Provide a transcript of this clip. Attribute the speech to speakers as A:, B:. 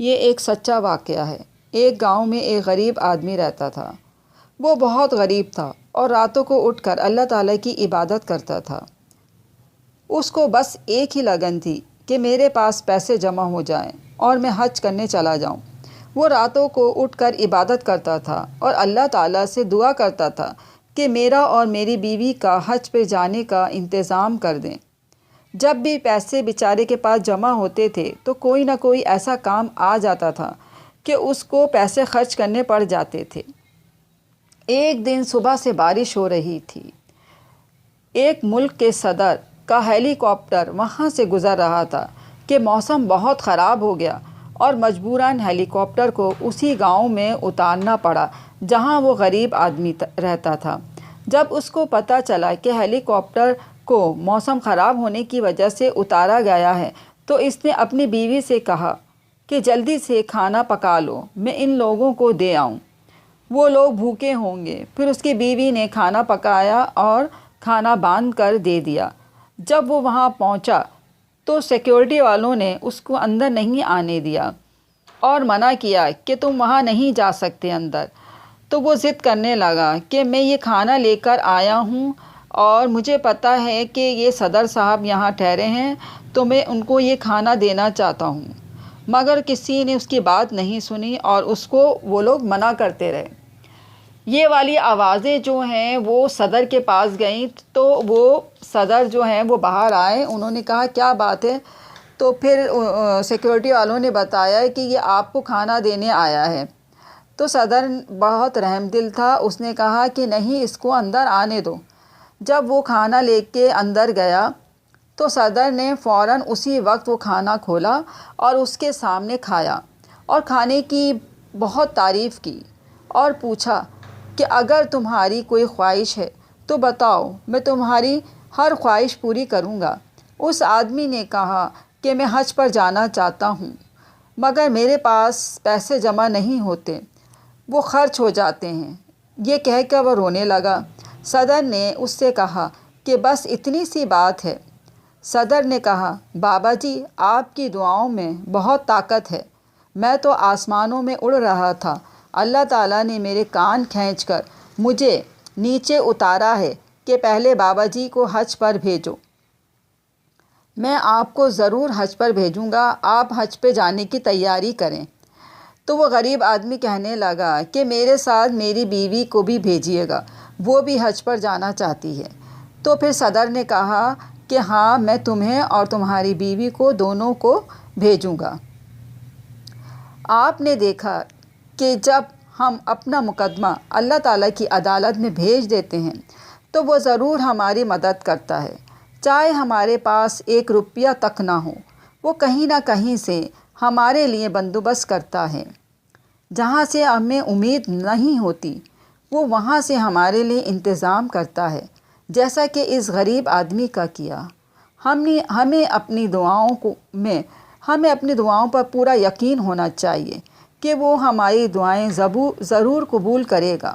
A: یہ ایک سچا واقعہ ہے۔ ایک گاؤں میں ایک غریب آدمی رہتا تھا۔ وہ بہت غریب تھا اور راتوں کو اٹھ کر اللہ تعالیٰ کی عبادت کرتا تھا۔ اس کو بس ایک ہی لگن تھی کہ میرے پاس پیسے جمع ہو جائیں اور میں حج کرنے چلا جاؤں۔ وہ راتوں کو اٹھ کر عبادت کرتا تھا اور اللہ تعالیٰ سے دعا کرتا تھا کہ میرا اور میری بیوی کا حج پہ جانے کا انتظام کر دیں۔ جب بھی پیسے بیچارے کے پاس جمع ہوتے تھے تو کوئی نہ کوئی ایسا کام آ جاتا تھا کہ اس کو پیسے خرچ کرنے پڑ جاتے تھے۔ ایک دن صبح سے بارش ہو رہی تھی۔ ایک ملک کے صدر کا ہیلی کاپٹر وہاں سے گزر رہا تھا کہ موسم بہت خراب ہو گیا اور مجبوراً ہیلی کاپٹر کو اسی گاؤں میں اتارنا پڑا جہاں وہ غریب آدمی رہتا تھا۔ جب اس کو پتہ چلا کہ ہیلی کاپٹر کو موسم خراب ہونے کی وجہ سے اتارا گیا ہے تو اس نے اپنی بیوی سے کہا کہ جلدی سے کھانا پکا لو، میں ان لوگوں کو دے آؤں، وہ لوگ بھوکے ہوں گے۔ پھر اس کی بیوی نے کھانا پکایا اور کھانا باندھ کر دے دیا۔ جب وہ وہاں پہنچا تو سیکیورٹی والوں نے اس کو اندر نہیں آنے دیا اور منع کیا کہ تم وہاں نہیں جا سکتے اندر۔ تو وہ ضد کرنے لگا کہ میں یہ کھانا لے کر آیا ہوں اور مجھے پتہ ہے کہ یہ صدر صاحب یہاں ٹھہرے ہیں تو میں ان کو یہ کھانا دینا چاہتا ہوں۔ مگر کسی نے اس کی بات نہیں سنی اور اس کو وہ لوگ منع کرتے رہے۔ یہ والی آوازیں جو ہیں وہ صدر کے پاس گئیں تو وہ صدر جو ہیں وہ باہر آئے، انہوں نے کہا کیا بات ہے؟ تو پھر سیکیورٹی والوں نے بتایا کہ یہ آپ کو کھانا دینے آیا ہے۔ تو صدر بہت رحم دل تھا، اس نے کہا کہ نہیں، اس کو اندر آنے دو۔ جب وہ کھانا لے کے اندر گیا تو صدر نے فوراً اسی وقت وہ کھانا کھولا اور اس کے سامنے کھایا اور کھانے کی بہت تعریف کی اور پوچھا کہ اگر تمہاری کوئی خواہش ہے تو بتاؤ، میں تمہاری ہر خواہش پوری کروں گا۔ اس آدمی نے کہا کہ میں حج پر جانا چاہتا ہوں مگر میرے پاس پیسے جمع نہیں ہوتے، وہ خرچ ہو جاتے ہیں۔ یہ کہہ کر وہ رونے لگا۔ صدر نے اس سے کہا کہ بس اتنی سی بات ہے۔ صدر نے کہا بابا جی، آپ کی دعاؤں میں بہت طاقت ہے، میں تو آسمانوں میں اڑ رہا تھا، اللہ تعالیٰ نے میرے کان کھینچ کر مجھے نیچے اتارا ہے کہ پہلے بابا جی کو حج پر بھیجو، میں آپ کو ضرور حج پر بھیجوں گا، آپ حج پہ جانے کی تیاری کریں۔ تو وہ غریب آدمی کہنے لگا کہ میرے ساتھ میری بیوی کو بھی بھیجیے گا، وہ بھی حج پر جانا چاہتی ہے۔ تو پھر صدر نے کہا کہ ہاں، میں تمہیں اور تمہاری بیوی کو دونوں کو بھیجوں گا۔ آپ نے دیکھا کہ جب ہم اپنا مقدمہ اللہ تعالیٰ کی عدالت میں بھیج دیتے ہیں تو وہ ضرور ہماری مدد کرتا ہے، چاہے ہمارے پاس ایک روپیہ تک نہ ہو، وہ کہیں نہ کہیں سے ہمارے لیے بندوبست کرتا ہے۔ جہاں سے ہمیں امید نہیں ہوتی وہ وہاں سے ہمارے لیے انتظام کرتا ہے، جیسا کہ اس غریب آدمی کا کیا۔ ہمیں اپنی دعاؤں پر پورا یقین ہونا چاہیے کہ وہ ہماری دعائیں ضرور قبول کرے گا۔